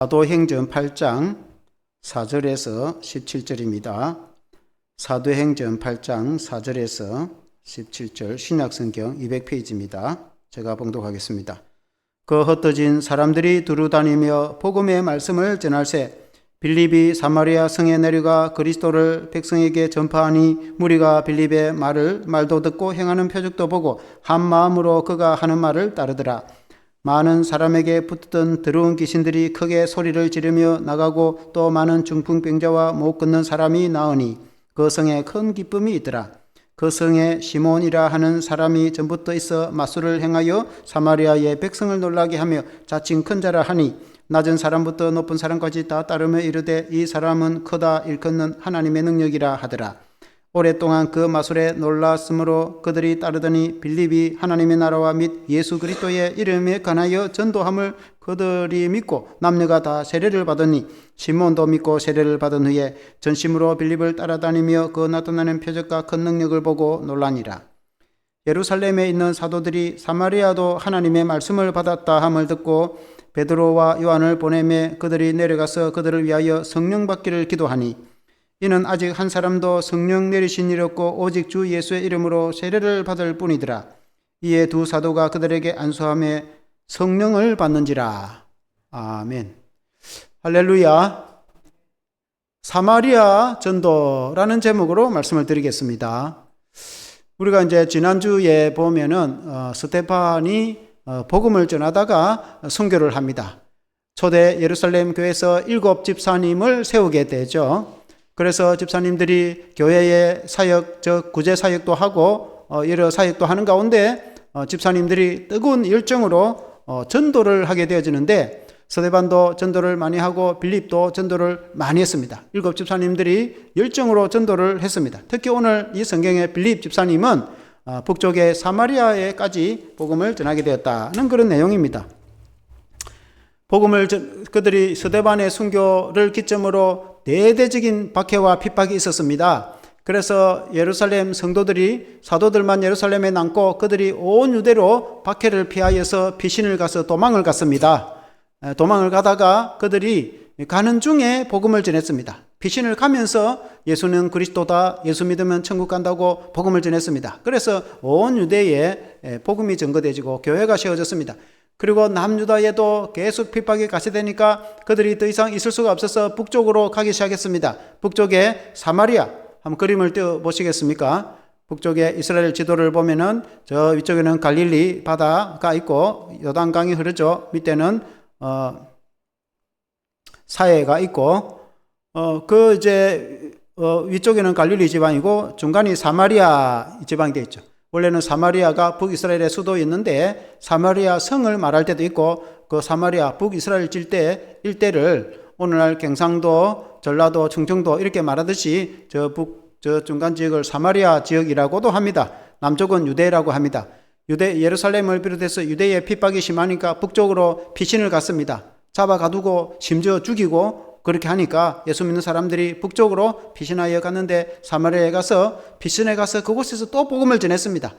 사도행전 8장 4절에서 17절입니다. 사도행전 8장 4절에서 17절 신약성경 200페이지입니다. 제가 봉독하겠습니다. 그 흩어진 사람들이 두루다니며 복음의 말씀을 전할세 빌립이 사마리아 성에 내려가 그리스도를 백성에게 전파하니 무리가 빌립의 말도 듣고 행하는 표적도 보고 한 마음으로 그가 하는 말을 따르더라. 많은 사람에게 붙던 더러운 귀신들이 크게 소리를 지르며 나가고 또 많은 중풍병자와 못 걷는 사람이 나으니 그 성에 큰 기쁨이 있더라. 그 성에 시몬이라 하는 사람이 전부터 있어 마술을 행하여 사마리아의 백성을 놀라게 하며 자칭 큰 자라 하니 낮은 사람부터 높은 사람까지 다 따르며 이르되 이 사람은 크다 일컫는 하나님의 능력이라 하더라. 오랫동안 그 마술에 놀랐으므로 그들이 따르더니 빌립이 하나님의 나라와 및 예수 그리스도의 이름에 관하여 전도함을 그들이 믿고 남녀가 다 세례를 받으니 시몬도 믿고 세례를 받은 후에 전심으로 빌립을 따라다니며 그 나타나는 표적과 큰 능력을 보고 놀라니라. 예루살렘에 있는 사도들이 사마리아도 하나님의 말씀을 받았다 함을 듣고 베드로와 요한을 보내매 그들이 내려가서 그들을 위하여 성령 받기를 기도하니 이는 아직 한 사람도 성령 내리신 일 없고 오직 주 예수의 이름으로 세례를 받을 뿐이더라. 이에 두 사도가 그들에게 안수하며 성령을 받는지라. 아멘. 할렐루야. 사마리아 전도라는 제목으로 말씀을 드리겠습니다. 우리가 이제 지난주에 보면은 스데반이 복음을 전하다가 선교를 합니다. 초대 예루살렘 교회에서 7 집사님을 세우게 되죠. 그래서 집사님들이 교회의 사역, 즉 구제 사역도 하고 여러 사역도 하는 가운데 집사님들이 뜨거운 열정으로 전도를 하게 되어지는데 스데반도 전도를 많이 하고 빌립도 전도를 많이 했습니다. 7 집사님들이 열정으로 전도를 했습니다. 특히 오늘 이 성경의 빌립 집사님은 북쪽의 사마리아에까지 복음을 전하게 되었다는 그런 내용입니다. 그들이 스데반의 순교를 기점으로 대대적인 박해와 핍박이 있었습니다. 그래서 예루살렘 성도들이 사도들만 예루살렘에 남고 그들이 온 유대로 박해를 피하여서 피신을 가서 도망을 갔습니다. 도망을 가다가 그들이 가는 중에 복음을 전했습니다. 피신을 가면서 예수는 그리스도다, 예수 믿으면 천국 간다고 복음을 전했습니다. 그래서 온 유대에 복음이 전거되지고 교회가 세워졌습니다. 그리고 남유다에도 계속 핍박이 가세되니까 그들이 더 이상 있을 수가 없어서 북쪽으로 가기 시작했습니다. 북쪽에 사마리아, 한번 그림을 띄워 보시겠습니까? 북쪽에 이스라엘 지도를 보면은 저 위쪽에는 갈릴리 바다가 있고 요단강이 흐르죠. 밑에는 사해가 있고 위쪽에는 갈릴리 지방이고 중간이 사마리아 지방이 되어 있죠. 원래는 사마리아가 북이스라엘의 수도였는데 사마리아 성을 말할 때도 있고 그 사마리아 북이스라엘 일대를 오늘날 경상도, 전라도, 충청도 이렇게 말하듯이 저 중간 지역을 사마리아 지역이라고도 합니다. 남쪽은 유대라고 합니다. 예루살렘을 비롯해서 유대의 핍박이 심하니까 북쪽으로 피신을 갔습니다. 잡아가두고 심지어 죽이고 그렇게 하니까 예수 믿는 사람들이 북쪽으로 피신하여 갔는데 사마리아에 가서 피신해 가서 그곳에서 또 복음을 전했습니다.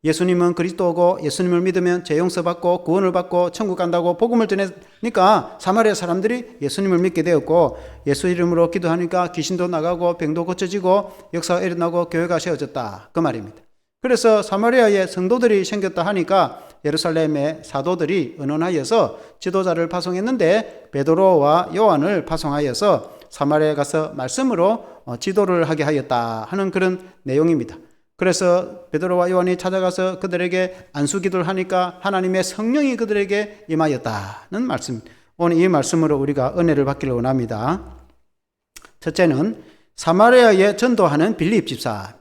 예수님은 그리스도고 예수님을 믿으면 죄 용서받고 구원을 받고 천국 간다고 복음을 전하니까 사마리아 사람들이 예수님을 믿게 되었고 예수 이름으로 기도하니까 귀신도 나가고 병도 고쳐지고 역사가 일어나고 교회가 세워졌다 그 말입니다. 그래서 사마리아에 성도들이 생겼다 하니까 예루살렘의 사도들이 의논하여서 지도자를 파송했는데 베드로와 요한을 파송하여서 사마리아에 가서 말씀으로 지도를 하게 하였다 하는 그런 내용입니다. 그래서 베드로와 요한이 찾아가서 그들에게 안수기도를 하니까 하나님의 성령이 그들에게 임하였다는 말씀입니다. 오늘 이 말씀으로 우리가 은혜를 받기를 원합니다. 첫째는 사마리아에 전도하는 빌립 집사.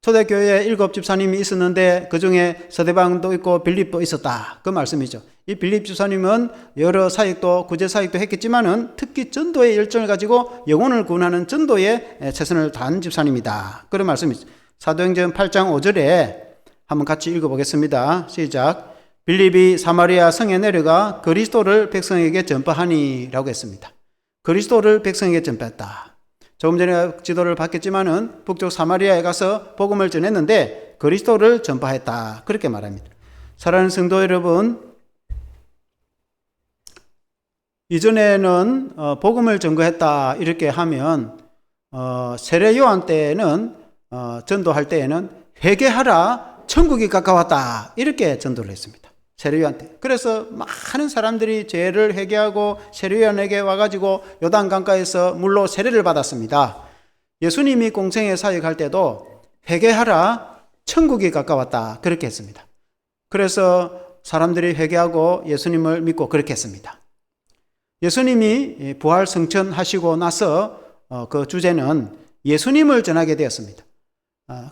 초대교회에 7 집사님이 있었는데 그 중에 스데반도 있고 빌립도 있었다 그 말씀이죠. 이 빌립 집사님은 여러 사역도 구제 사역도 했겠지만은 특히 전도의 열정을 가지고 영혼을 구원하는 전도에 최선을 다한 집사님이다 그런 말씀이죠. 사도행전 8장 5절에 한번 같이 읽어보겠습니다. 시작. 빌립이 사마리아 성에 내려가 그리스도를 백성에게 전파하니 라고 했습니다. 그리스도를 백성에게 전파했다. 조금 전에 지도를 봤겠지만은 북쪽 사마리아에 가서 복음을 전했는데 그리스도를 전파했다 그렇게 말합니다. 사랑하는 성도 여러분, 이전에는 복음을 전거했다 이렇게 하면 세례 요한 때는 전도할 때에는 회개하라 천국이 가까웠다 이렇게 전도를 했습니다. 세례 요한 때. 그래서 많은 사람들이 죄를 회개하고 세례 요한에게 와가지고 요단 강가에서 물로 세례를 받았습니다. 예수님이 공생애 사역할 때도 회개하라 천국이 가까웠다 그렇게 했습니다. 그래서 사람들이 회개하고 예수님을 믿고 그렇게 했습니다. 예수님이 부활 승천하시고 나서 그 주제는 예수님을 전하게 되었습니다.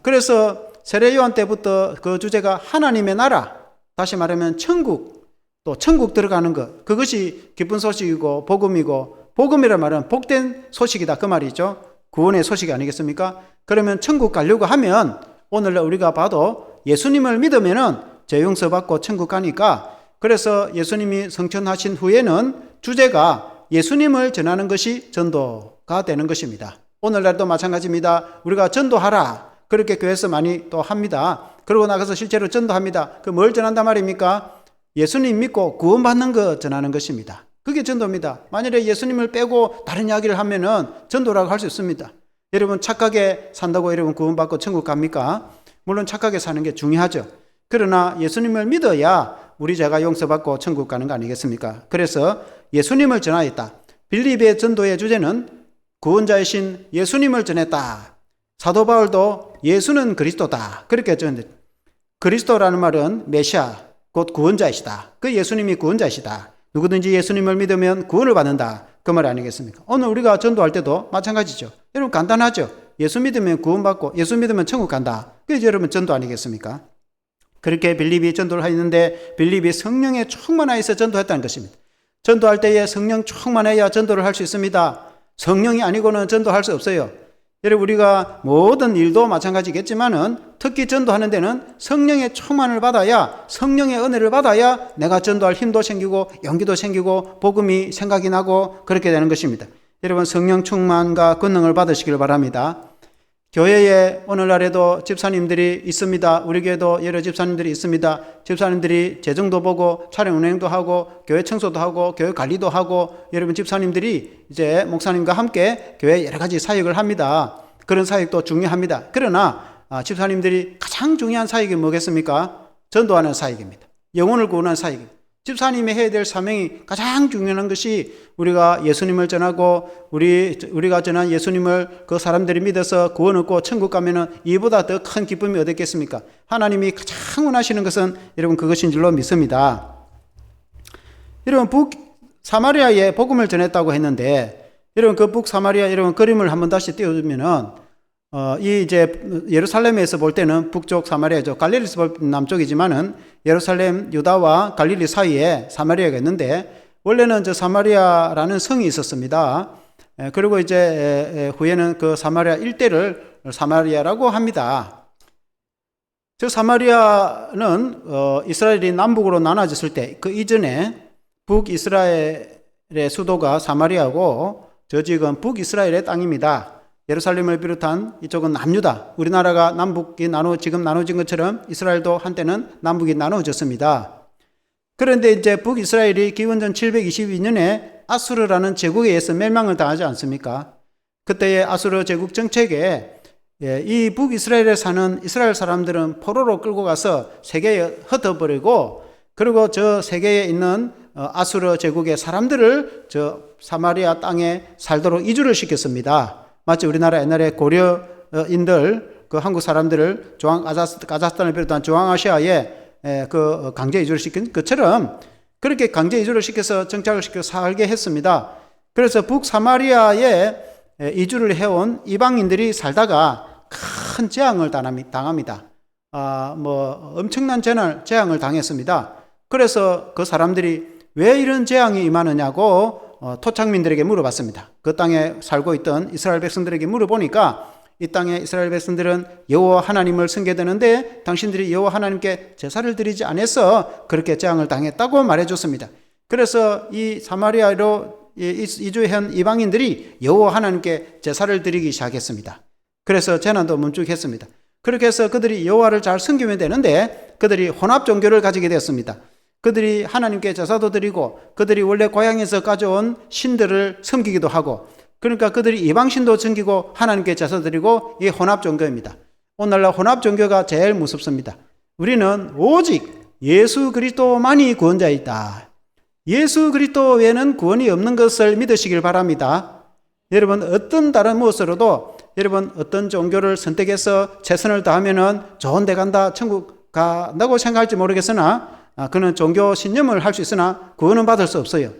그래서 세례 요한 때부터 그 주제가 하나님의 나라, 다시 말하면 천국, 또 천국 들어가는 것, 그것이 기쁜 소식이고 복음이고, 복음이란 말은 복된 소식이다 그 말이죠. 구원의 소식이 아니겠습니까? 그러면 천국 가려고 하면 오늘날 우리가 봐도 예수님을 믿으면은 죄 용서받고 천국 가니까, 그래서 예수님이 승천하신 후에는 주제가 예수님을 전하는 것이 전도가 되는 것입니다. 오늘날도 마찬가지입니다. 우리가 전도하라 그렇게 교회에서 많이 또 합니다. 그러고 나가서 실제로 전도합니다. 그 뭘 전한단 말입니까? 예수님 믿고 구원받는 것 전하는 것입니다. 그게 전도입니다. 만약에 예수님을 빼고 다른 이야기를 하면은 전도라고 할 수 있습니다. 여러분 착하게 산다고 여러분 구원받고 천국 갑니까? 물론 착하게 사는 게 중요하죠. 그러나 예수님을 믿어야 우리 죄가 용서받고 천국 가는 거 아니겠습니까? 그래서 예수님을 전하였다. 빌립의 전도의 주제는 구원자이신 예수님을 전했다. 사도 바울도 예수는 그리스도다 그렇게 전했다. 그리스도라는 말은 메시아 곧 구원자이시다. 그 예수님이 구원자이시다. 누구든지 예수님을 믿으면 구원을 받는다 그 말 아니겠습니까? 오늘 우리가 전도할 때도 마찬가지죠. 여러분 간단하죠. 예수 믿으면 구원받고 예수 믿으면 천국 간다. 그게 여러분 전도 아니겠습니까? 그렇게 빌립이 전도를 하였는데 빌립이 성령에 충만하여서 전도했다는 것입니다. 전도할 때에 성령 충만해야 전도를 할 수 있습니다. 성령이 아니고는 전도할 수 없어요. 여러분 우리가 모든 일도 마찬가지겠지만은 특히 전도하는 데는 성령의 충만을 받아야, 성령의 은혜를 받아야 내가 전도할 힘도 생기고 용기도 생기고 복음이 생각이 나고 그렇게 되는 것입니다. 여러분 성령 충만과 권능을 받으시길 바랍니다. 교회에 오늘날에도 집사님들이 있습니다. 우리 교회도 여러 집사님들이 있습니다. 집사님들이 재정도 보고 촬영 운행도 하고 교회 청소도 하고 교회 관리도 하고 여러분 집사님들이 이제 목사님과 함께 교회 여러 가지 사역을 합니다. 그런 사역도 중요합니다. 그러나 집사님들이 가장 중요한 사역이 뭐겠습니까? 전도하는 사역입니다. 영혼을 구원하는 사역입니다. 집사님이 해야 될 사명이 가장 중요한 것이 우리가 예수님을 전하고 우리가 전한 예수님을 그 사람들이 믿어서 구원 얻고 천국 가면은 이보다 더 큰 기쁨이 어딨겠습니까? 하나님이 가장 원하시는 것은 여러분 그것인 줄로 믿습니다. 여러분 북사마리아에 복음을 전했다고 했는데 여러분 그 북사마리아 여러분 그림을 한번 다시 띄워주면은 이 이제 예루살렘에서 볼 때는 북쪽 사마리아죠. 갈릴리에서 볼 남쪽이지만은 예루살렘, 유다와 갈릴리 사이에 사마리아가 있는데 원래는 저 사마리아라는 성이 있었습니다. 그리고 이제 후에는 그 사마리아 일대를 사마리아라고 합니다. 저 사마리아는 이스라엘이 남북으로 나눠졌을 때 그 이전에 북이스라엘의 수도가 사마리아고 저 지금 북이스라엘의 땅입니다. 예루살렘을 비롯한 이쪽은 남유다. 우리나라가 남북이 지금 나눠진 것처럼 이스라엘도 한때는 남북이 나눠졌습니다. 그런데 이제 북이스라엘이 기원전 722년에 아수르라는 제국에 의해서 멸망을 당하지 않습니까? 그때의 아수르 제국 정책에 이 북이스라엘에 사는 이스라엘 사람들은 포로로 끌고 가서 세계에 흩어버리고 그리고 저 세계에 있는 아수르 제국의 사람들을 저 사마리아 땅에 살도록 이주를 시켰습니다. 마치 우리나라 옛날에 고려인들 그 한국 사람들을 카자흐스탄을 비롯한 중앙아시아에 그 강제 이주를 시킨 것처럼 그렇게 강제 이주를 시켜서 정착을 시켜 살게 했습니다. 그래서 북사마리아에 이주를 해온 이방인들이 살다가 큰 재앙을 당합니다. 엄청난 재앙을 당했습니다. 그래서 그 사람들이 왜 이런 재앙이 임하느냐고 토착민들에게 물어봤습니다. 그 땅에 살고 있던 이스라엘 백성들에게 물어보니까 이 땅의 이스라엘 백성들은 여호와 하나님을 섬겨되는데 당신들이 여호와 하나님께 제사를 드리지 않아서 그렇게 재앙을 당했다고 말해줬습니다. 그래서 이 사마리아로 이주한 이방인들이 여호와 하나님께 제사를 드리기 시작했습니다. 그래서 재난도 멈추겠습니다. 그렇게 해서 그들이 여호와를 잘 섬기면 되는데 그들이 혼합 종교를 가지게 되었습니다. 그들이 하나님께 제사도 드리고 그들이 원래 고향에서 가져온 신들을 섬기기도 하고, 그러니까 그들이 이방신도 섬기고 하나님께 제사 드리고, 이게 혼합 종교입니다. 오늘날 혼합 종교가 제일 무섭습니다. 우리는 오직 예수 그리스도만이 구원자이다. 예수 그리스도 외에는 구원이 없는 것을 믿으시길 바랍니다. 여러분, 어떤 다른 무엇으로도 여러분 어떤 종교를 선택해서 최선을 다하면은 좋은 데 간다, 천국 간다고 생각할지 모르겠으나, 그는 종교 신념을 할 수 있으나 구원은 받을 수 없어요.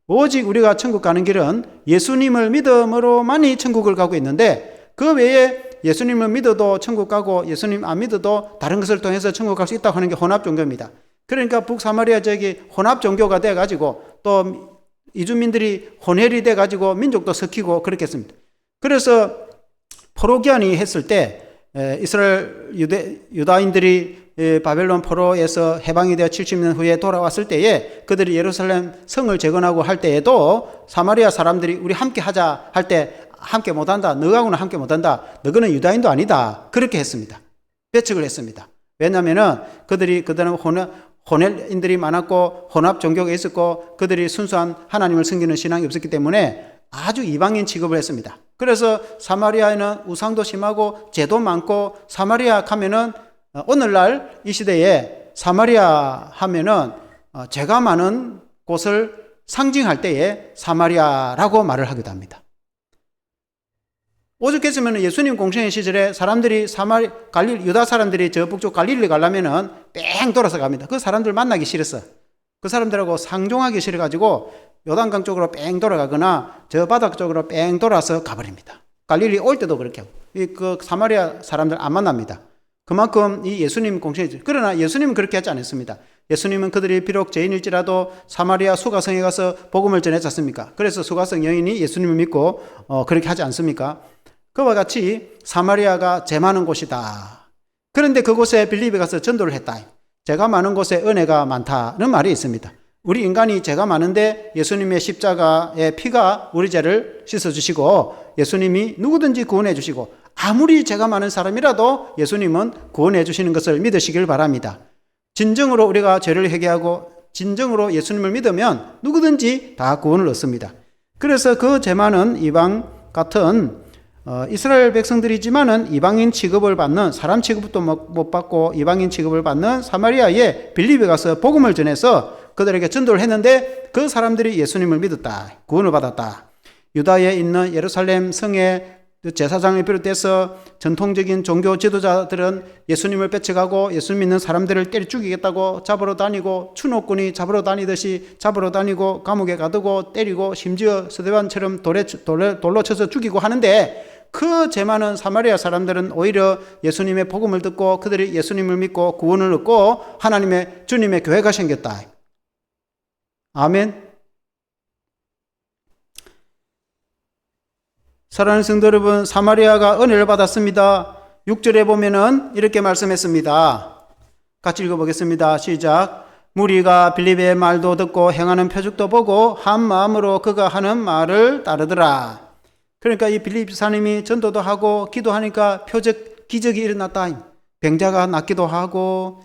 오직 우리가 천국 가는 길은 예수님을 믿음으로만이 천국을 가고 있는데, 그 외에 예수님을 믿어도 천국 가고 예수님 안 믿어도 다른 것을 통해서 천국 갈 수 있다고 하는 게 혼합 종교입니다. 그러니까 북사마리아 지역이 혼합 종교가 돼가지고 또 이주민들이 혼혈이 돼가지고 민족도 섞이고 그렇게 했습니다. 그래서 포로기한이 했을 때 이스라엘 유다인들이 바벨론 포로에서 해방이 되어 70년 후에 돌아왔을 때에 그들이 예루살렘 성을 재건하고 할 때에도 사마리아 사람들이 우리 함께 하자 할 때 함께 못한다. 너하고는 함께 못한다. 너희는 유다인도 아니다. 그렇게 했습니다. 배척을 했습니다. 왜냐하면 그들이 그다음 혼혈인들이 많았고 혼합 종교가 있었고 그들이 순수한 하나님을 섬기는 신앙이 없었기 때문에 아주 이방인 취급을 했습니다. 그래서 사마리아에는 우상도 심하고 죄도 많고, 사마리아 가면은 오늘날 이 시대에 사마리아 하면은 죄가 많은 곳을 상징할 때에 사마리아라고 말을 하기도 합니다. 오죽했으면 예수님 공생의 시절에 사람들이 유다 사람들이 저 북쪽 갈릴리 가려면은 뺑 돌아서 갑니다. 그 사람들 만나기 싫었어. 그 사람들하고 상종하기 싫어가지고 요단강 쪽으로 뺑 돌아가거나 저 바닥 쪽으로 뺑 돌아서 가버립니다. 갈릴리 올 때도 그렇게 하고, 그 사마리아 사람들 안 만납니다. 그만큼 이 예수님 공생이죠. 그러나 예수님은 그렇게 하지 않았습니다. 예수님은 그들이 비록 죄인일지라도 사마리아 수가성에 가서 복음을 전했지 않습니까? 그래서 수가성 여인이 예수님을 믿고 그렇게 하지 않습니까? 그와 같이 사마리아가 죄 많은 곳이다. 그런데 그곳에 빌립이 가서 전도를 했다. 죄가 많은 곳에 은혜가 많다는 말이 있습니다. 우리 인간이 죄가 많은데 예수님의 십자가의 피가 우리 죄를 씻어주시고 예수님이 누구든지 구원해 주시고, 아무리 죄가 많은 사람이라도 예수님은 구원해 주시는 것을 믿으시길 바랍니다. 진정으로 우리가 죄를 회개하고 진정으로 예수님을 믿으면 누구든지 다 구원을 얻습니다. 그래서 그 죄 많은 이방 같은 이스라엘 백성들이지만은 이방인 취급을 받는, 사람 취급도 못 받고 이방인 취급을 받는 사마리아에 빌립에 가서 복음을 전해서 그들에게 전도를 했는데, 그 사람들이 예수님을 믿었다. 구원을 받았다. 유다에 있는 예루살렘 성의 제사장을 비롯해서 전통적인 종교 지도자들은 예수님을 배척하고 예수님 믿는 사람들을 때려 죽이겠다고 잡으러 다니고, 추노꾼이 잡으러 다니듯이 잡으러 다니고 감옥에 가두고 때리고, 심지어 스데반처럼 돌로 쳐서 죽이고 하는데, 그 죄 많은 사마리아 사람들은 오히려 예수님의 복음을 듣고 그들이 예수님을 믿고 구원을 얻고 하나님의 주님의 교회가 생겼다. 아멘. 사랑하는 성도 여러분, 사마리아가 은혜를 받았습니다. 6절에 보면은 이렇게 말씀했습니다. 같이 읽어보겠습니다. 시작. 무리가 빌립의 말도 듣고 행하는 표적도 보고 한 마음으로 그가 하는 말을 따르더라. 그러니까 이 빌립 사님이 전도도 하고 기도하니까 표적, 기적이 일어났다. 병자가 낫기도 하고.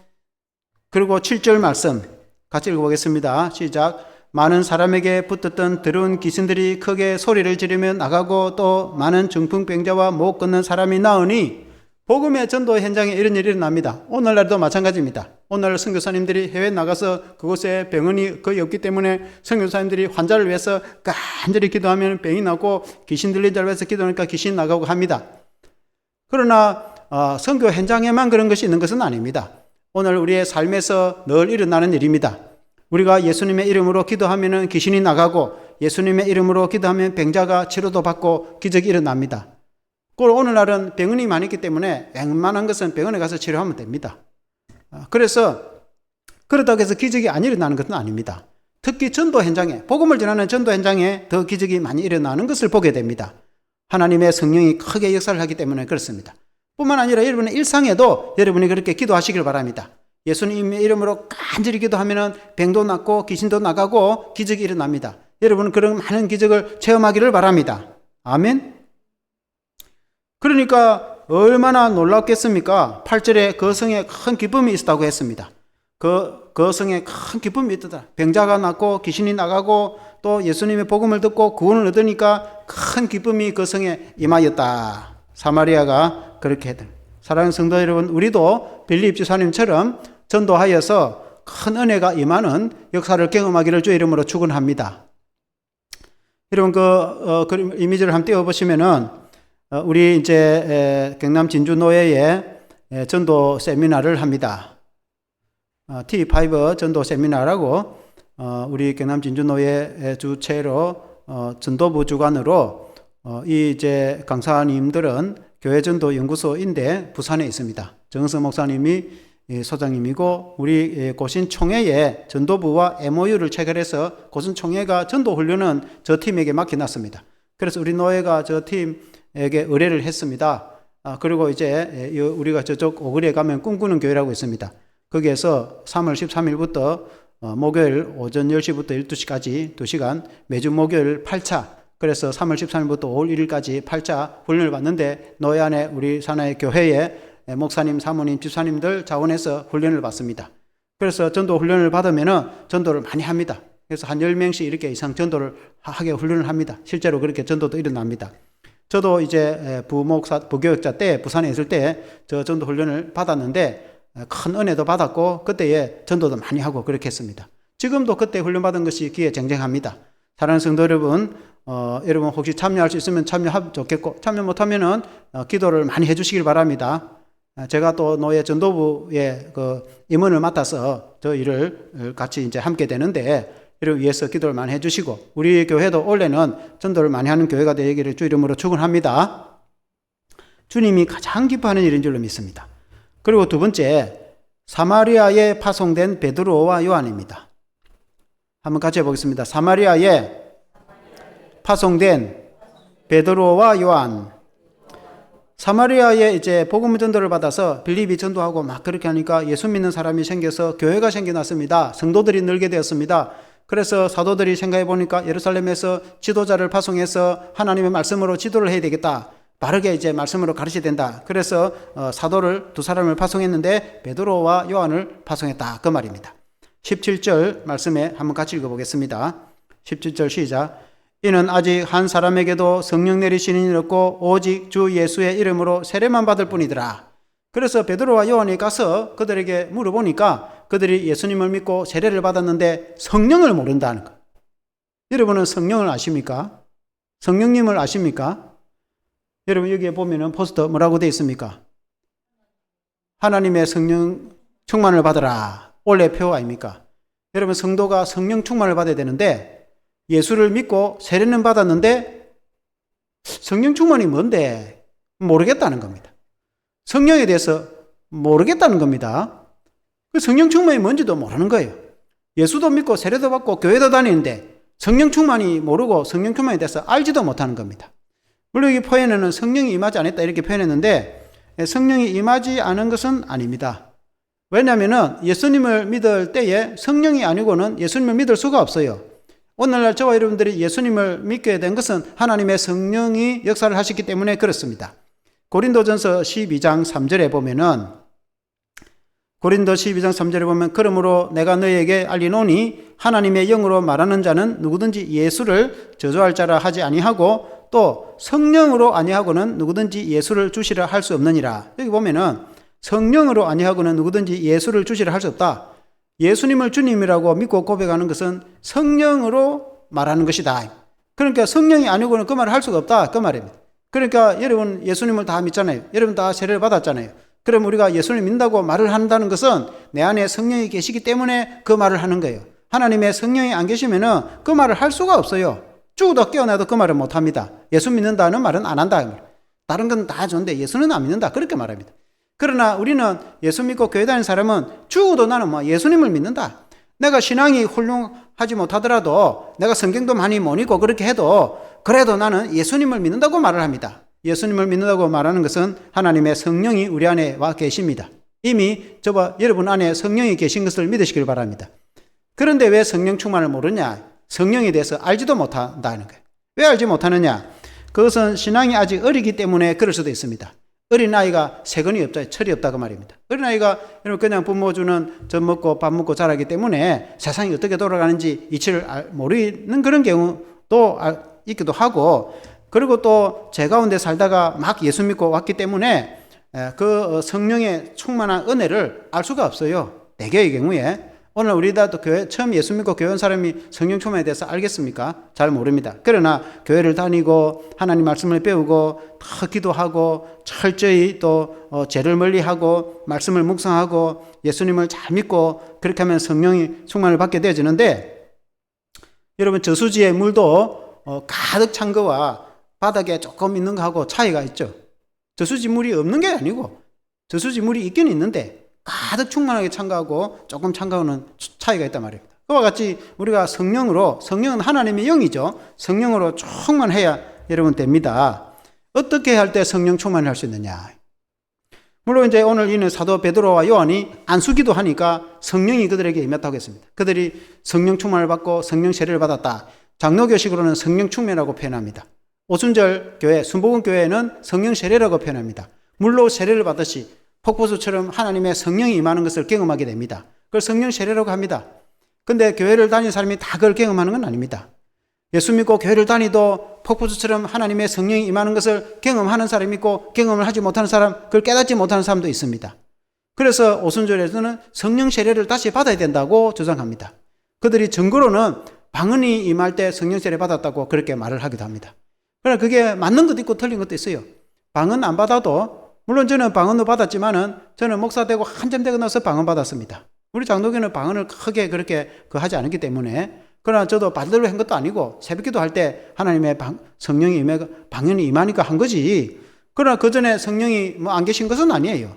그리고 7절 말씀 같이 읽어보겠습니다. 시작. 많은 사람에게 붙었던 더러운 귀신들이 크게 소리를 지르며 나가고, 또 많은 중풍병자와 못 걷는 사람이 나으니, 복음의 전도 현장에 이런 일이 일어납니다. 오늘날도 마찬가지입니다. 오늘날 선교사님들이 해외에 나가서 그곳에 병원이 거의 없기 때문에 선교사님들이 환자를 위해서 간절히 기도하면 병이 나고, 귀신 들린 자를 위해서 기도하니까 귀신 나가고 합니다. 그러나 선교 현장에만 그런 것이 있는 것은 아닙니다. 오늘 우리의 삶에서 늘 일어나는 일입니다. 우리가 예수님의 이름으로 기도하면 귀신이 나가고, 예수님의 이름으로 기도하면 병자가 치료도 받고 기적이 일어납니다. 그리고 오늘날은 병원이 많이 있기 때문에 웬만한 것은 병원에 가서 치료하면 됩니다. 그래서 그렇다고 해서 기적이 안 일어나는 것은 아닙니다. 특히 전도 현장에, 복음을 전하는 전도 현장에 더 기적이 많이 일어나는 것을 보게 됩니다. 하나님의 성령이 크게 역사를 하기 때문에 그렇습니다. 뿐만 아니라 여러분의 일상에도 여러분이 그렇게 기도하시길 바랍니다. 예수님의 이름으로 간절히 기도하면 병도 낫고 귀신도 나가고 기적이 일어납니다. 여러분은 그런 많은 기적을 체험하기를 바랍니다. 아멘. 그러니까 얼마나 놀랍겠습니까? 8절에 그 성에 큰 기쁨이 있었다고 했습니다. 그 성에 큰 기쁨이 있더라. 병자가 낫고 귀신이 나가고 또 예수님의 복음을 듣고 구원을 얻으니까 큰 기쁨이 그 성에 임하였다. 사마리아가 그렇게 했다. 사랑하는 성도 여러분, 우리도 빌립 집사님처럼 전도하여서 큰 은혜가 임하는 역사를 경험하기를 주의 이름으로 축원합니다. 여러분 그 이미지를 한번 띄워보시면은 우리 이제 경남 진주 노예에 전도 세미나를 합니다. T5 전도 세미나라고 우리 경남 진주 노예 주체로 전도부 주관으로 이 이제 강사님들은 교회 전도 연구소인데 부산에 있습니다. 정성 목사님이 소장님이고 우리 고신 총회에 전도부와 MOU를 체결해서 고신 총회가 전도 훈련은 저 팀에게 맡겨놨습니다. 그래서 우리 노예가 저 팀에게 의뢰를 했습니다. 그리고 이제 우리가 저쪽 오거리에 가면 꿈꾸는 교회라고 있습니다. 거기에서 3월 13일부터 목요일 오전 10시부터 12시까지 2시간 매주 목요일 8차, 그래서 3월 13일부터 5월 1일까지 8차 훈련을 받는데 노예 안에 우리 산하의 교회에 목사님, 사모님, 집사님들 자원해서 훈련을 받습니다. 그래서 전도 훈련을 받으면은 전도를 많이 합니다. 그래서 한 10명씩 이렇게 이상 전도를 하게 훈련을 합니다. 실제로 그렇게 전도도 일어납니다. 저도 이제 부교역자 때 부산에 있을 때 저 전도 훈련을 받았는데 큰 은혜도 받았고 그때에 전도도 많이 하고 그렇게 했습니다. 지금도 그때 훈련받은 것이 귀에 쟁쟁합니다. 사랑하는 성도 여러분, 여러분 혹시 참여할 수 있으면 참여하면 좋겠고 참여 못하면은 기도를 많이 해주시길 바랍니다. 제가 또 노예 전도부의 그 임원을 맡아서 저 일을 같이 이제 함께 되는데 이를 위해서 기도를 많이 해주시고 우리 교회도 올해는 전도를 많이 하는 교회가 되기를 주 이름으로 축원합니다. 주님이 가장 기뻐하는 일인 줄로 믿습니다. 그리고 두 번째, 사마리아에 파송된 베드로와 요한입니다. 한번 같이 해보겠습니다. 사마리아에 파송된 베드로와 요한. 사마리아에 이제 복음 전도를 받아서 빌립이 전도하고 막 그렇게 하니까 예수 믿는 사람이 생겨서 교회가 생겨났습니다. 성도들이 늘게 되었습니다. 그래서 사도들이 생각해 보니까 예루살렘에서 지도자를 파송해서 하나님의 말씀으로 지도를 해야 되겠다. 바르게 이제 말씀으로 가르쳐야 된다. 그래서 사도를 두 사람을 파송했는데 베드로와 요한을 파송했다. 그 말입니다. 17절 말씀에 한번 같이 읽어보겠습니다. 17절 시작. 이는 아직 한 사람에게도 성령 내리시는 일 없고 오직 주 예수의 이름으로 세례만 받을 뿐이더라. 그래서 베드로와 요한이 가서 그들에게 물어보니까 그들이 예수님을 믿고 세례를 받았는데 성령을 모른다는 것. 여러분은 성령을 아십니까? 성령님을 아십니까? 여러분 여기에 보면은 포스터 뭐라고 되어 있습니까? 하나님의 성령 충만을 받으라. 원래 표 아닙니까? 여러분 성도가 성령 충만을 받아야 되는데 예수를 믿고 세례는 받았는데 성령 충만이 뭔데 모르겠다는 겁니다. 성령에 대해서 모르겠다는 겁니다. 그 성령 충만이 뭔지도 모르는 거예요. 예수도 믿고 세례도 받고 교회도 다니는데 성령 충만이 모르고 성령 충만에 대해서 알지도 못하는 겁니다. 물론 이 표현에는 성령이 임하지 않았다 이렇게 표현했는데 성령이 임하지 않은 것은 아닙니다. 왜냐하면 예수님을 믿을 때에 성령이 아니고는 예수님을 믿을 수가 없어요. 오늘날 저와 여러분들이 예수님을 믿게 된 것은 하나님의 성령이 역사를 하셨기 때문에 그렇습니다. 고린도전서 12장 3절에 보면은 고린도 12장 3절에 보면 그러므로 내가 너희에게 알리노니 하나님의 영으로 말하는 자는 누구든지 예수를 저주할 자라 하지 아니하고 또 성령으로 아니하고는 누구든지 예수를 주시라 할 수 없느니라. 여기 보면은 성령으로 아니하고는 누구든지 예수를 주시라 할 수 없다. 예수님을 주님이라고 믿고 고백하는 것은 성령으로 말하는 것이다. 그러니까 성령이 아니고는 그 말을 할 수가 없다. 그 말입니다. 그러니까 여러분 예수님을 다 믿잖아요. 여러분 다 세례를 받았잖아요. 그럼 우리가 예수님을 믿는다고 말을 한다는 것은 내 안에 성령이 계시기 때문에 그 말을 하는 거예요. 하나님의 성령이 안 계시면은 그 말을 할 수가 없어요. 죽어도 깨어나도 그 말을 못 합니다. 예수 믿는다는 말은 안 한다. 다른 건 다 좋은데 예수는 안 믿는다. 그렇게 말합니다. 그러나 우리는 예수 믿고 교회 다니는 사람은 죽어도 나는 뭐 예수님을 믿는다. 내가 신앙이 훌륭하지 못하더라도 내가 성경도 많이 못 읽고 그렇게 해도 그래도 나는 예수님을 믿는다고 말을 합니다. 예수님을 믿는다고 말하는 것은 하나님의 성령이 우리 안에 와 계십니다. 이미 저와 여러분 안에 성령이 계신 것을 믿으시길 바랍니다. 그런데 왜 성령 충만을 모르냐? 성령에 대해서 알지도 못한다는 거예요. 왜 알지 못하느냐? 그것은 신앙이 아직 어리기 때문에 그럴 수도 있습니다. 어린아이가 세근이 없다, 철이 없다고 말입니다. 어린아이가 그냥 부모 주는 젖 먹고 밥 먹고 자라기 때문에 세상이 어떻게 돌아가는지 이치를 모르는 그런 경우도 있기도 하고, 그리고 또 제 가운데 살다가 막 예수 믿고 왔기 때문에 그 성령의 충만한 은혜를 알 수가 없어요. 대개의 경우에. 오늘 우리 다 또 교회 처음 예수 믿고 교회 온 사람이 성령 충만에 대해서 알겠습니까? 잘 모릅니다. 그러나 교회를 다니고 하나님 말씀을 배우고 다 기도하고 철저히 또 죄를 멀리하고 말씀을 묵상하고 예수님을 잘 믿고 그렇게 하면 성령이 충만을 받게 되어지는데, 여러분 저수지의 물도 가득 찬 거와 바닥에 조금 있는 거하고 차이가 있죠. 저수지 물이 없는 게 아니고 저수지 물이 있긴 있는데 가득 충만하게 찬 거하고 조금 찬 거는 차이가 있단 말입니다. 그와 같이 우리가 성령은 하나님의 영이죠. 성령으로 충만해야 여러분 됩니다. 어떻게 할 때 성령 충만을 할 수 있느냐? 물론 이제 오늘 이는 사도 베드로와 요한이 안수기도 하니까 성령이 그들에게 임했다고 했습니다. 그들이 성령 충만을 받고 성령 세례를 받았다. 장로교식으로는 성령 충만이라고 표현합니다. 오순절 교회, 순복음 교회는 성령 세례라고 표현합니다. 물로 세례를 받듯이 폭포수처럼 하나님의 성령이 임하는 것을 경험하게 됩니다. 그걸 성령 세례라고 합니다. 근데 교회를 다니는 사람이 다 그걸 경험하는 건 아닙니다. 예수 믿고 교회를 다니도 폭포수처럼 하나님의 성령이 임하는 것을 경험하는 사람이 있고, 경험을 하지 못하는 사람, 그걸 깨닫지 못하는 사람도 있습니다. 그래서 오순절에서는 성령 세례를 다시 받아야 된다고 주장합니다. 그들이 증거로는 방언이 임할 때 성령 세례 받았다고 그렇게 말을 하기도 합니다. 그러나 그게 맞는 것도 있고 틀린 것도 있어요. 방언 안 받아도, 물론 저는 방언도 받았지만은 저는 목사 되고 한참 되고 나서 방언 받았습니다. 우리 장로교는 방언을 크게 그렇게 하지 않았기 때문에. 그러나 저도 받으려고 한 것도 아니고 새벽기도 할 때 하나님의 성령이 방언이 임하니까 한 거지. 그러나 그 전에 성령이 안 계신 것은 아니에요.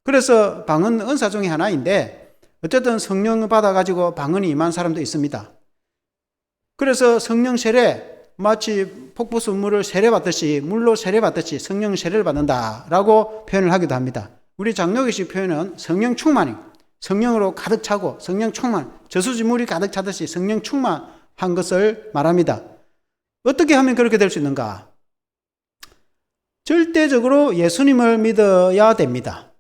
그래서 방언 은사 중에 하나인데 어쨌든 성령을 받아가지고 방언이 임한 사람도 있습니다. 그래서 성령 세례, 마치 폭포수 물을 세례받듯이, 물로 세례받듯이 성령 세례를 받는다라고 표현을 하기도 합니다. 우리 장로교식 표현은 성령 충만이, 성령으로 가득 차고 성령 충만, 저수지 물이 가득 차듯이 성령 충만한 것을 말합니다. 어떻게 하면 그렇게 될 수 있는가? 절대적으로 예수님을 믿어야 됩니다.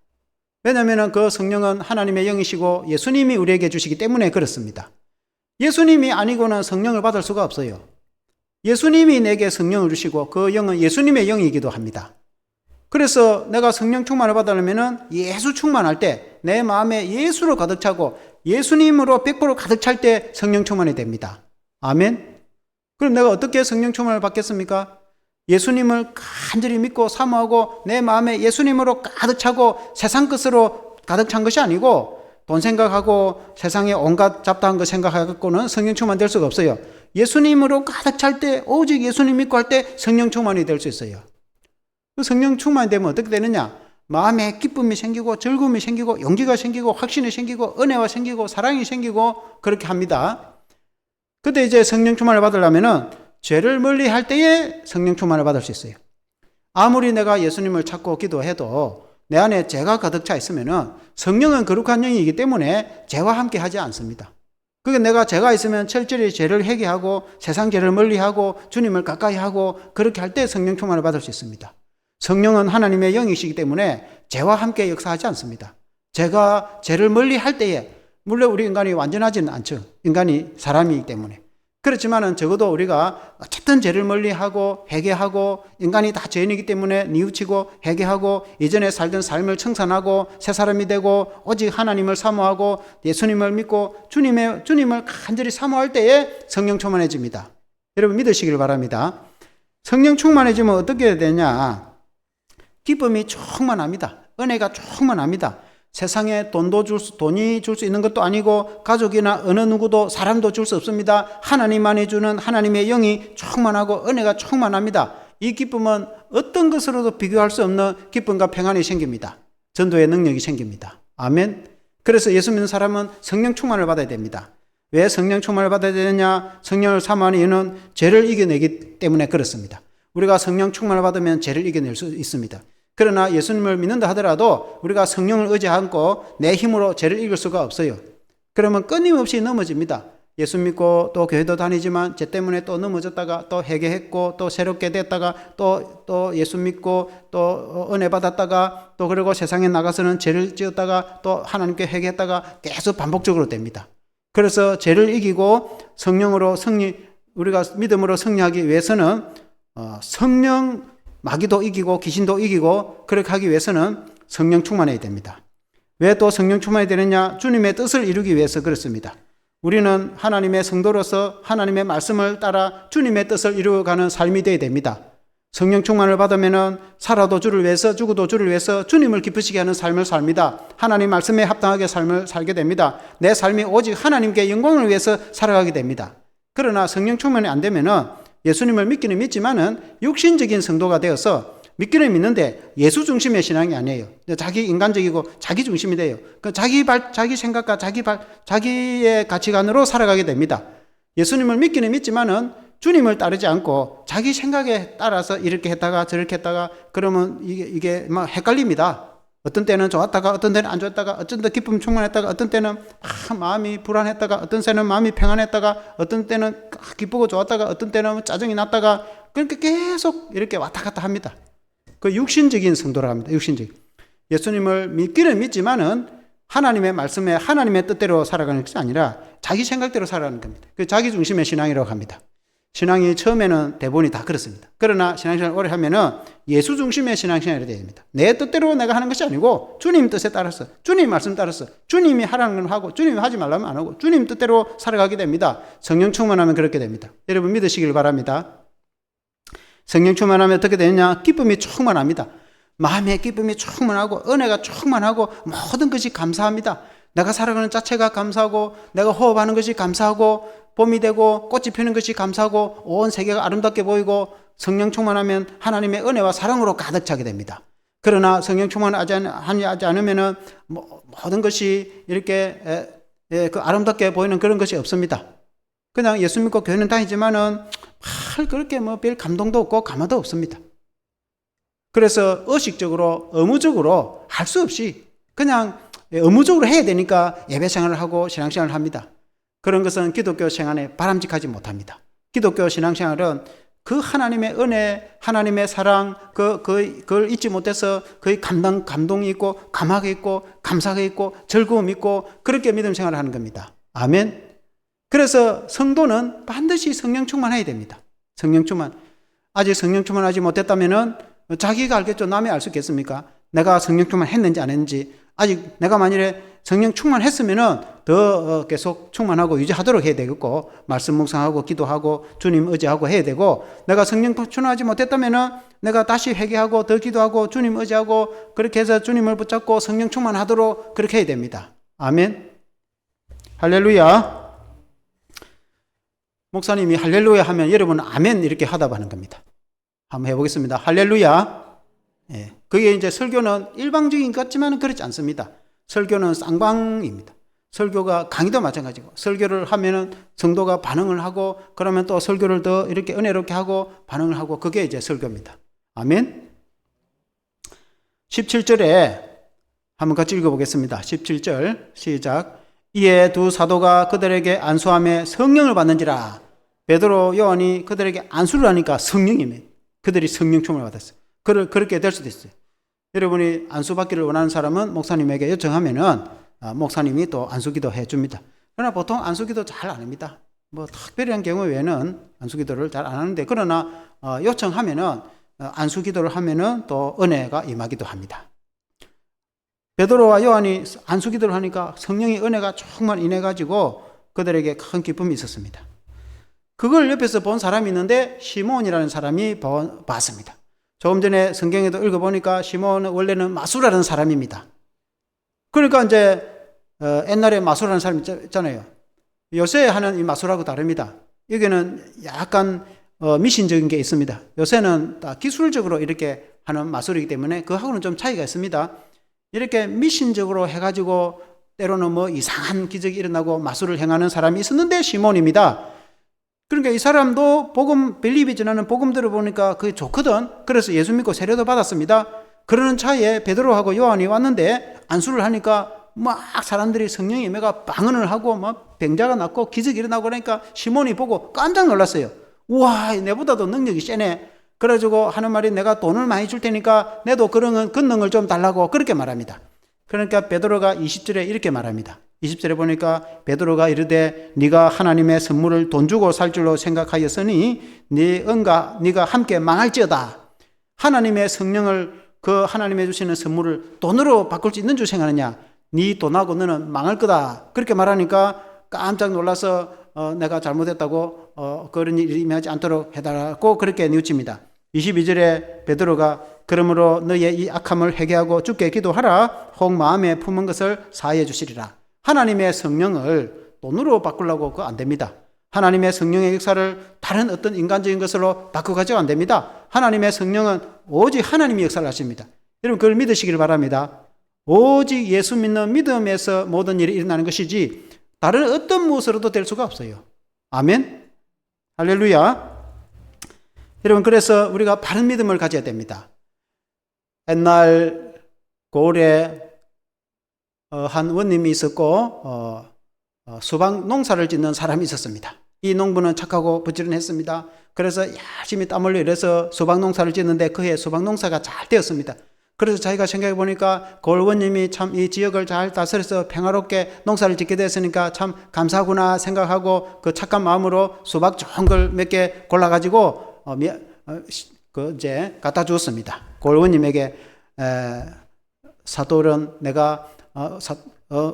왜냐하면 그 성령은 하나님의 영이시고 예수님이 우리에게 주시기 때문에 그렇습니다. 예수님이 아니고는 성령을 받을 수가 없어요. 예수님이 내게 성령을 주시고 그 영은 예수님의 영이기도 합니다. 그래서 내가 성령 충만을 받으려면 예수 충만할 때 내 마음에 예수로 가득 차고 예수님으로 100% 가득 찰 때 성령 충만이 됩니다. 아멘. 그럼 내가 어떻게 성령 충만을 받겠습니까? 예수님을 간절히 믿고 사모하고 내 마음에 예수님으로 가득 차고 세상 것으로 가득 찬 것이 아니고 돈 생각하고 세상에 온갖 잡다한 거 생각하고는 성령 충만 될 수가 없어요. 예수님으로 가득 찰 때, 오직 예수님 믿고 할 때 성령 충만이 될 수 있어요. 성령 충만이 되면 어떻게 되느냐? 마음에 기쁨이 생기고 즐거움이 생기고 용기가 생기고 확신이 생기고 은혜가 생기고 사랑이 생기고 그렇게 합니다. 근데 이제 성령 충만을 받으려면은 죄를 멀리 할 때에 성령 충만을 받을 수 있어요. 아무리 내가 예수님을 찾고 기도해도 내 안에 죄가 가득 차 있으면은 성령은 거룩한 영이기 때문에 죄와 함께 하지 않습니다. 그게 내가 죄가 있으면 철저히 죄를 회개하고 세상 죄를 멀리하고 주님을 가까이 하고 그렇게 할 때 성령 충만을 받을 수 있습니다. 성령은 하나님의 영이시기 때문에 죄와 함께 역사하지 않습니다. 죄를 멀리할 때에, 물론 우리 인간이 완전하지는 않죠. 인간이 사람이기 때문에. 그렇지만은 적어도 우리가 어쨌든 죄를 멀리하고 회개하고 인간이 다 죄인이기 때문에 뉘우치고 회개하고 이전에 살던 삶을 청산하고 새 사람이 되고 오직 하나님을 사모하고 예수님을 믿고 주님을 간절히 사모할 때에 성령 충만해집니다. 여러분 믿으시길 바랍니다. 성령 충만해지면 어떻게 되냐? 기쁨이 충만합니다. 은혜가 충만합니다. 세상에 돈이 줄 수 있는 것도 아니고 가족이나 어느 누구도 사람도 줄 수 없습니다. 하나님만이 주는 하나님의 영이 충만하고 은혜가 충만합니다. 이 기쁨은 어떤 것으로도 비교할 수 없는 기쁨과 평안이 생깁니다. 전도의 능력이 생깁니다. 아멘. 그래서 예수 믿는 사람은 성령 충만을 받아야 됩니다. 왜 성령 충만을 받아야 되느냐? 성령을 사모하는 이유는 죄를 이겨내기 때문에 그렇습니다. 우리가 성령 충만을 받으면 죄를 이겨낼 수 있습니다. 그러나 예수님을 믿는다 하더라도 우리가 성령을 의지 않고 내 힘으로 죄를 이길 수가 없어요. 그러면 끊임없이 넘어집니다. 예수 믿고 또 교회도 다니지만 죄 때문에 또 넘어졌다가 또 회개했고 또 새롭게 됐다가 또 예수 믿고 또 은혜 받았다가 또 그리고 세상에 나가서는 죄를 지었다가 또 하나님께 회개했다가 계속 반복적으로 됩니다. 그래서 죄를 이기고 성령으로 우리가 믿음으로 승리하기 위해서는 성령 마귀도 이기고 귀신도 이기고 그렇게 하기 위해서는 성령 충만해야 됩니다. 왜 또 성령 충만해야 되느냐? 주님의 뜻을 이루기 위해서 그렇습니다. 우리는 하나님의 성도로서 하나님의 말씀을 따라 주님의 뜻을 이루어가는 삶이 되어야 됩니다. 성령 충만을 받으면 살아도 주를 위해서 죽어도 주를 위해서 주님을 기쁘시게 하는 삶을 삽니다. 하나님 말씀에 합당하게 삶을 살게 됩니다. 내 삶이 오직 하나님께 영광을 위해서 살아가게 됩니다. 그러나 성령 충만이 안 되면 예수님을 믿기는 믿지만은 육신적인 성도가 되어서 믿기는 믿는데 예수 중심의 신앙이 아니에요. 자기 인간적이고 자기 중심이 돼요. 자기 생각과 자기의 가치관으로 살아가게 됩니다. 예수님을 믿기는 믿지만은 주님을 따르지 않고 자기 생각에 따라서 이렇게 했다가 저렇게 했다가 그러면 이게 막 헷갈립니다. 어떤 때는 좋았다가 어떤 때는 안 좋았다가 어떤 때 기쁨 충만했다가 어떤 때는 마음이 불안했다가 어떤 때는 마음이 평안했다가 어떤 때는 기쁘고 좋았다가 어떤 때는 짜증이 났다가 그렇게 계속 이렇게 왔다 갔다 합니다. 그 육신적인 성도라고 합니다. 육신적인. 예수님을 믿기는 믿지만은 하나님의 말씀에 하나님의 뜻대로 살아가는 것이 아니라 자기 생각대로 살아가는 겁니다. 그 자기 중심의 신앙이라고 합니다. 신앙이 처음에는 대부분이 다 그렇습니다. 그러나 신앙생활을 오래 하면은 예수 중심의 신앙생활이 되어야 됩니다. 내 뜻대로 내가 하는 것이 아니고 주님 뜻에 따라서, 주님 말씀 따라서 주님이 하라는 건 하고 주님이 하지 말라면 안 하고 주님 뜻대로 살아가게 됩니다. 성령 충만하면 그렇게 됩니다. 여러분 믿으시길 바랍니다. 성령 충만하면 어떻게 되느냐? 기쁨이 충만합니다. 마음의 기쁨이 충만하고 은혜가 충만하고 모든 것이 감사합니다. 내가 살아가는 자체가 감사하고 내가 호흡하는 것이 감사하고 봄이 되고 꽃이 피는 것이 감사하고 온 세계가 아름답게 보이고 성령 충만하면 하나님의 은혜와 사랑으로 가득 차게 됩니다. 그러나 성령 충만하지 않으면은 모든 것이 이렇게 그 아름답게 보이는 그런 것이 없습니다. 그냥 예수 믿고 교회는 다니지만은 그렇게 별 감동도 없고 감화도 없습니다. 그래서 의식적으로 의무적으로 할 수 없이 그냥 의무적으로 해야 되니까 예배 생활을 하고 신앙생활을 합니다. 그런 것은 기독교 생활에 바람직하지 못합니다. 기독교 신앙생활은 그 하나님의 은혜, 하나님의 사랑, 그걸 잊지 못해서 거의 감동이 있고 감화가 있고 감사가 있고 즐거움이 있고 그렇게 믿음 생활을 하는 겁니다. 아멘. 그래서 성도는 반드시 성령 충만해야 됩니다. 성령 충만. 아직 성령 충만하지 못했다면은 자기가 알겠죠. 남이 알 수 있겠습니까? 내가 성령 충만 했는지 안 했는지. 아직 내가 만일에 성령 충만했으면은 더 계속 충만하고 유지하도록 해야 되겠고, 말씀 묵상하고 기도하고 주님 의지하고 해야 되고, 내가 성령 충만하지 못했다면은 내가 다시 회개하고 더 기도하고 주님 의지하고 그렇게 해서 주님을 붙잡고 성령 충만하도록 그렇게 해야 됩니다. 아멘. 할렐루야. 목사님이 할렐루야 하면 여러분은 아멘 이렇게 하다 하는 겁니다. 한번 해보겠습니다. 할렐루야. 예. 그게 이제 설교는 일방적인 것 같지만 그렇지 않습니다. 설교는 쌍방입니다. 설교가 강의도 마찬가지고 설교를 하면은 성도가 반응을 하고 그러면 또 설교를 더 이렇게 은혜롭게 하고 반응을 하고 그게 이제 설교입니다. 아멘. 17절에 한번 같이 읽어보겠습니다. 17절 시작. 이에 두 사도가 그들에게 안수함에 성령을 받는지라. 베드로 요한이 그들에게 안수를 하니까 성령이며 그들이 성령 충만을 받았어요. 그렇게 될 수도 있어요. 여러분이 안수받기를 원하는 사람은 목사님에게 요청하면은 목사님이 또 안수기도 해줍니다. 그러나 보통 안수기도 잘 안 합니다. 특별한 경우 외에는 안수기도를 잘 안 하는데 그러나 요청하면은 안수기도를 하면은 또 은혜가 임하기도 합니다. 베드로와 요한이 안수기도를 하니까 성령의 은혜가 정말 임해가지고 그들에게 큰 기쁨이 있었습니다. 그걸 옆에서 본 사람이 있는데 시몬이라는 사람이 봤습니다. 조금 전에 성경에도 읽어보니까 시몬은 원래는 마술하는 사람입니다. 그러니까 이제 옛날에 마술하는 사람 있잖아요. 요새 하는 이 마술하고 다릅니다. 여기는 약간 미신적인 게 있습니다. 요새는 다 기술적으로 이렇게 하는 마술이기 때문에 그하고는 좀 차이가 있습니다. 이렇게 미신적으로 해가지고 때로는 이상한 기적이 일어나고 마술을 행하는 사람이 있었는데 시몬입니다. 그러니까 이 사람도 빌립이 전하는 복음 들어보니까 그게 좋거든. 그래서 예수 믿고 세례도 받았습니다. 그러는 차에 베드로하고 요한이 왔는데 안수를 하니까 막 사람들이 성령의 임재가 방언을 하고 막 병자가 낫고 기적이 일어나고 그러니까 시몬이 보고 깜짝 놀랐어요. 우와, 내보다도 능력이 세네. 그래가지고 하는 말이 내가 돈을 많이 줄 테니까 내도 그런 권능을 좀 달라고 그렇게 말합니다. 그러니까 베드로가 20절에 이렇게 말합니다. 20절에 보니까 베드로가 이르되 네가 하나님의 선물을 돈 주고 살 줄로 생각하였으니 네가 함께 망할지어다. 하나님의 성령을 그 하나님이 주시는 선물을 돈으로 바꿀 수 있는 줄 생각하느냐? 네 돈하고 너는 망할 거다. 그렇게 말하니까 깜짝 놀라서 내가 잘못했다고 그런 일이 임하지 않도록 해달라고 그렇게 뉘우칩니다. 22절에 베드로가 그러므로 너의 이 악함을 회개하고 주께 기도하라. 혹 마음에 품은 것을 사하여 주시리라. 하나님의 성령을 돈으로 바꾸려고 그거 안 됩니다. 하나님의 성령의 역사를 다른 어떤 인간적인 것으로 바꾸가지고 안 됩니다. 하나님의 성령은 오직 하나님이 역사를 하십니다. 여러분 그걸 믿으시길 바랍니다. 오직 예수 믿는 믿음에서 모든 일이 일어나는 것이지 다른 어떤 무엇으로도 될 수가 없어요. 아멘. 할렐루야. 여러분 그래서 우리가 바른 믿음을 가져야 됩니다. 옛날 고을에 한 원님이 있었고 수박 농사를 짓는 사람이 있었습니다. 이 농부는 착하고 부지런했습니다. 그래서 열심히 땀 흘려 일해서 수박 농사를 짓는데 그해 수박 농사가 잘 되었습니다. 그래서 자기가 생각해 보니까 고을 원님이 참 이 지역을 잘 다스려서 평화롭게 농사를 짓게 됐으니까 참 감사하구나 생각하고 그 착한 마음으로 수박 좋은 걸 몇 개 골라가지고 이제 갖다 주었습니다. 고을 원님에게 사도는 내가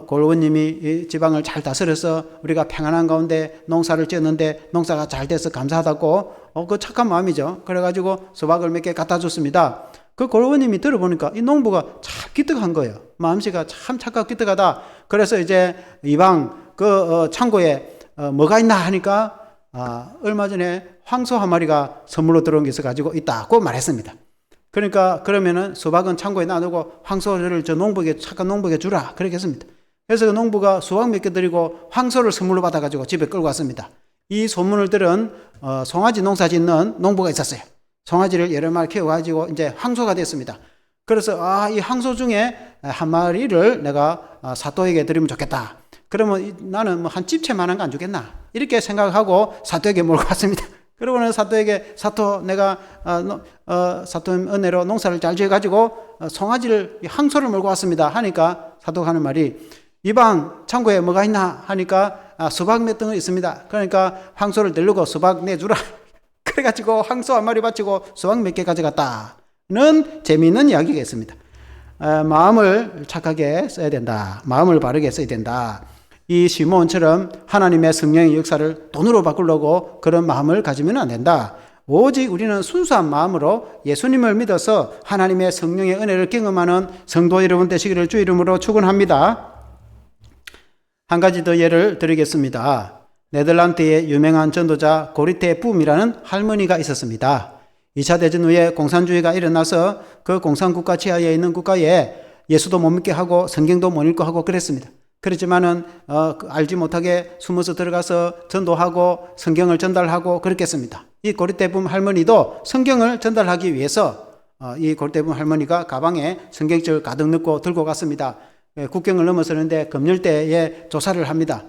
고을원님이 이 지방을 잘 다스려서 우리가 평안한 가운데 농사를 지었는데 농사가 잘 돼서 감사하다고 그 착한 마음이죠. 그래가지고 수박을 몇 개 갖다 줬습니다. 그 고을원님이 들어보니까 이 농부가 참 기특한 거예요. 마음씨가 참 착하고 기특하다. 그래서 이제 이방 그 창고에 뭐가 있나 하니까 얼마 전에 황소 한 마리가 선물로 들어온 게 있어가지고 있다고 말했습니다. 그러니까 그러면은 수박은 창고에 놔두고 황소를 저 농부에게 착한 농부에게 주라 그렇게 했습니다. 그래서 그 농부가 수박 몇 개 드리고 황소를 선물로 받아가지고 집에 끌고 왔습니다. 이 소문을 들은 송아지 농사 짓는 농부가 있었어요. 송아지를 여러 마리 키워가지고 이제 황소가 됐습니다. 그래서 이 황소 중에 한 마리를 내가 사또에게 드리면 좋겠다. 그러면 나는 뭐 한 집채만한 거 안 주겠나 이렇게 생각하고 사또에게 몰고 왔습니다. 그러고는 사또에게 사또 내가 사또님 은혜로 농사를 잘 지어가지고 송아지를 황소를 몰고 왔습니다 하니까 사또가 하는 말이 이방 창고에 뭐가 있나 하니까 수박 몇 덩이 있습니다. 그러니까 황소를 데리고 수박 내주라. 그래가지고 황소 한 마리 바치고 수박 몇 개 가져갔다는 재미있는 이야기가 있습니다. 마음을 착하게 써야 된다. 마음을 바르게 써야 된다. 이 시몬처럼 하나님의 성령의 역사를 돈으로 바꾸려고 그런 마음을 가지면 안 된다. 오직 우리는 순수한 마음으로 예수님을 믿어서 하나님의 성령의 은혜를 경험하는 성도 여러분 되시기를 주 이름으로 축원합니다. 한 가지 더 예를 드리겠습니다. 네덜란드의 유명한 전도자 고리테 붐이라는 할머니가 있었습니다. 2차 대전 후에 공산주의가 일어나서 그 공산국가 지하에 있는 국가에 예수도 못 믿게 하고 성경도 못 읽고 하고 그랬습니다. 그렇지만은 알지 못하게 숨어서 들어가서 전도하고 성경을 전달하고 그렇겠습니다. 이 고리대붐 할머니도 성경을 전달하기 위해서 이 고리대붐 할머니가 가방에 성경책을 가득 넣고 들고 갔습니다. 국경을 넘어서는데 검열대에 조사를 합니다.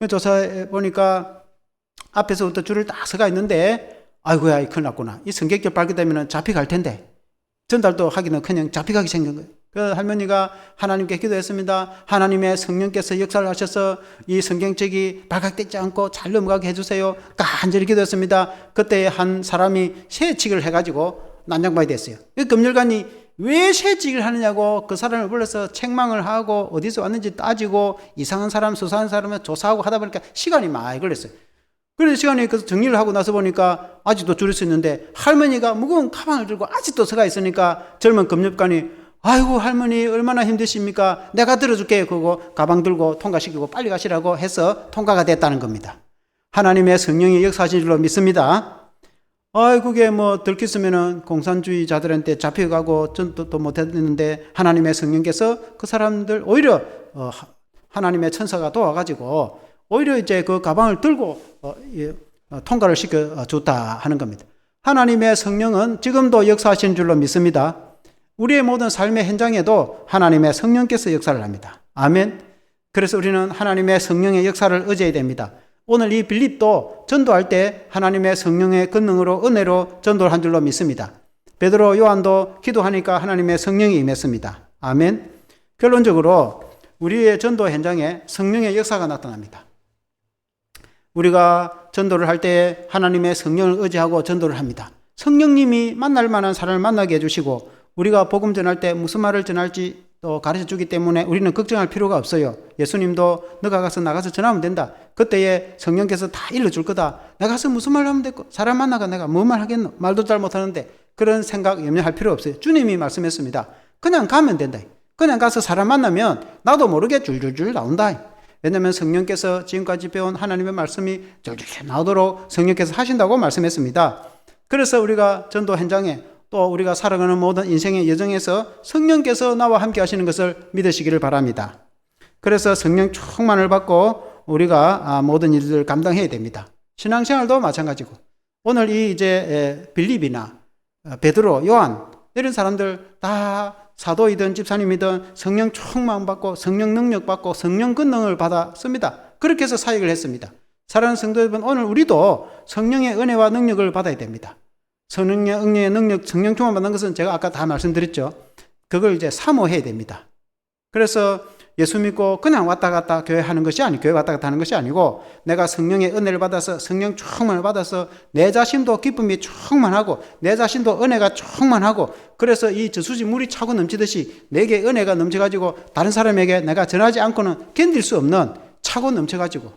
조사해 보니까 앞에서부터 줄을 딱 서가 있는데 아이고야 큰일 났구나. 이 성경책 발견되면 잡혀갈 텐데 전달도 하기는 그냥 잡혀가기 생긴 거예요. 그 할머니가 하나님께 기도했습니다. 하나님의 성령께서 역사를 하셔서 이 성경책이 발각되지 않고 잘 넘어가게 해주세요. 간절히 기도했습니다. 그때 한 사람이 세칙을 해가지고 난장판이 됐어요. 검열관이 왜 세칙을 하느냐고 그 사람을 불러서 책망을 하고 어디서 왔는지 따지고 이상한 사람 수상한 사람을 조사하고 하다 보니까 시간이 많이 걸렸어요. 그래서 시간이 그 정리를 하고 나서 보니까 아직도 줄을 서 있는데 할머니가 무거운 가방을 들고 아직도 서가 있으니까 젊은 검역관이 아이고 할머니 얼마나 힘드십니까? 내가 들어줄게요. 그거 가방 들고 통과시키고 빨리 가시라고 해서 통과가 됐다는 겁니다. 하나님의 성령이 역사하신 줄로 믿습니다. 그게 뭐 들켰으면은 공산주의자들한테 잡혀가고 전도도 못했는데 하나님의 성령께서 그 사람들 오히려 하나님의 천사가 도와가지고 오히려 이제 그 가방을 들고 통과를 시켜줬다 하는 겁니다. 하나님의 성령은 지금도 역사하시는 줄로 믿습니다. 우리의 모든 삶의 현장에도 하나님의 성령께서 역사를 합니다. 아멘. 그래서 우리는 하나님의 성령의 역사를 의지해야 됩니다. 오늘 이 빌립도 전도할 때 하나님의 성령의 권능으로 은혜로 전도를 한 줄로 믿습니다. 베드로, 요한도 기도하니까 하나님의 성령이 임했습니다. 아멘. 결론적으로 우리의 전도 현장에 성령의 역사가 나타납니다. 우리가 전도를 할 때 하나님의 성령을 의지하고 전도를 합니다. 성령님이 만날 만한 사람을 만나게 해주시고 우리가 복음 전할 때 무슨 말을 전할지 또 가르쳐 주기 때문에 우리는 걱정할 필요가 없어요. 예수님도 너가 가서 나가서 전하면 된다. 그때에 성령께서 다 일러줄 거다. 내가 가서 무슨 말 하면 됐고 사람 만나가 내가 뭐 말 하겠노? 말도 잘 못하는데 그런 생각 염려할 필요 없어요. 주님이 말씀했습니다. 그냥 가면 된다. 그냥 가서 사람 만나면 나도 모르게 줄줄줄 나온다. 왜냐하면 성령께서 지금까지 배운 하나님의 말씀이 줄줄 나오도록 성령께서 하신다고 말씀했습니다. 그래서 우리가 전도 현장에 또 우리가 살아가는 모든 인생의 여정에서 성령께서 나와 함께 하시는 것을 믿으시기를 바랍니다. 그래서 성령 충만을 받고 우리가 모든 일들을 감당해야 됩니다. 신앙생활도 마찬가지고 오늘 이 이제 빌립이나 베드로, 요한 이런 사람들 다 사도이든 집사님이든 성령 충만 받고 성령 능력 받고 성령 권능을 받았습니다. 그렇게 해서 사역을 했습니다. 사랑하는 성도 여러분, 오늘 우리도 성령의 은혜와 능력을 받아야 됩니다. 성령의 은혜의 능력, 성령 충만 받는 것은 제가 아까 다 말씀드렸죠. 그걸 이제 사모해야 됩니다. 그래서 예수 믿고 그냥 왔다 갔다 교회 하는 것이 아니고 교회 왔다 갔다 하는 것이 아니고 내가 성령의 은혜를 받아서 성령 충만을 받아서 내 자신도 기쁨이 충만하고 내 자신도 은혜가 충만하고 그래서 이 저수지 물이 차고 넘치듯이 내게 은혜가 넘쳐가지고 다른 사람에게 내가 전하지 않고는 견딜 수 없는 차고 넘쳐가지고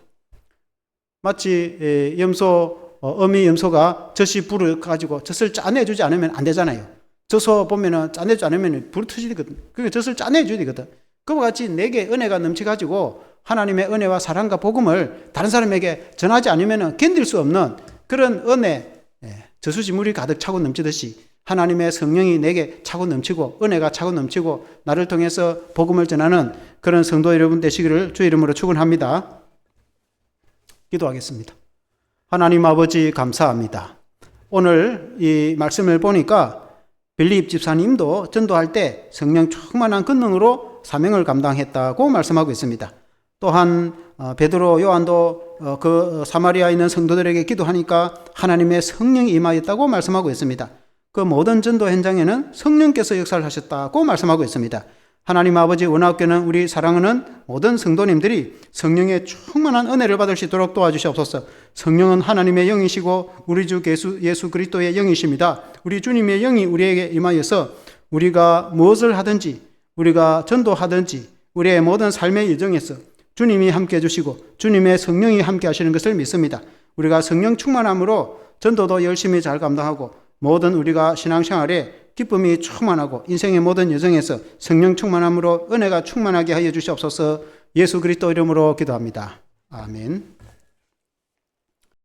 마치 어미 염소가 젖이 불을 가지고 젖을 짜내주지 않으면 안 되잖아요. 젖소 보면은 짜내주지 않으면 불이 터지거든. 그러니까 젖을 짜내줘야 되거든. 그와 같이 내게 은혜가 넘쳐가지고 하나님의 은혜와 사랑과 복음을 다른 사람에게 전하지 않으면 견딜 수 없는 그런 은혜, 저수지 물이 가득 차고 넘치듯이 하나님의 성령이 내게 차고 넘치고 은혜가 차고 넘치고 나를 통해서 복음을 전하는 그런 성도 여러분 되시기를 주의 이름으로 축원합니다. 기도하겠습니다. 하나님 아버지 감사합니다. 오늘 이 말씀을 보니까 빌립 집사님도 전도할 때 성령 충만한 권능으로 사명을 감당했다고 말씀하고 있습니다. 또한 베드로, 요한도 그 사마리아에 있는 성도들에게 기도하니까 하나님의 성령이 임하였다고 말씀하고 있습니다. 그 모든 전도 현장에는 성령께서 역사를 하셨다고 말씀하고 있습니다. 하나님 아버지 원하옵기는 우리 사랑하는 모든 성도님들이 성령의 충만한 은혜를 받을 수 있도록 도와주시옵소서. 성령은 하나님의 영이시고 우리 주 예수 그리스도의 영이십니다. 우리 주님의 영이 우리에게 임하여서 우리가 무엇을 하든지 우리가 전도하든지 우리의 모든 삶의 여정에서 주님이 함께 해주시고 주님의 성령이 함께 하시는 것을 믿습니다. 우리가 성령 충만함으로 전도도 열심히 잘 감당하고 모든 우리가 신앙생활에 기쁨이 충만하고 인생의 모든 여정에서 성령 충만함으로 은혜가 충만하게 하여 주시옵소서. 예수 그리스도 이름으로 기도합니다. 아멘.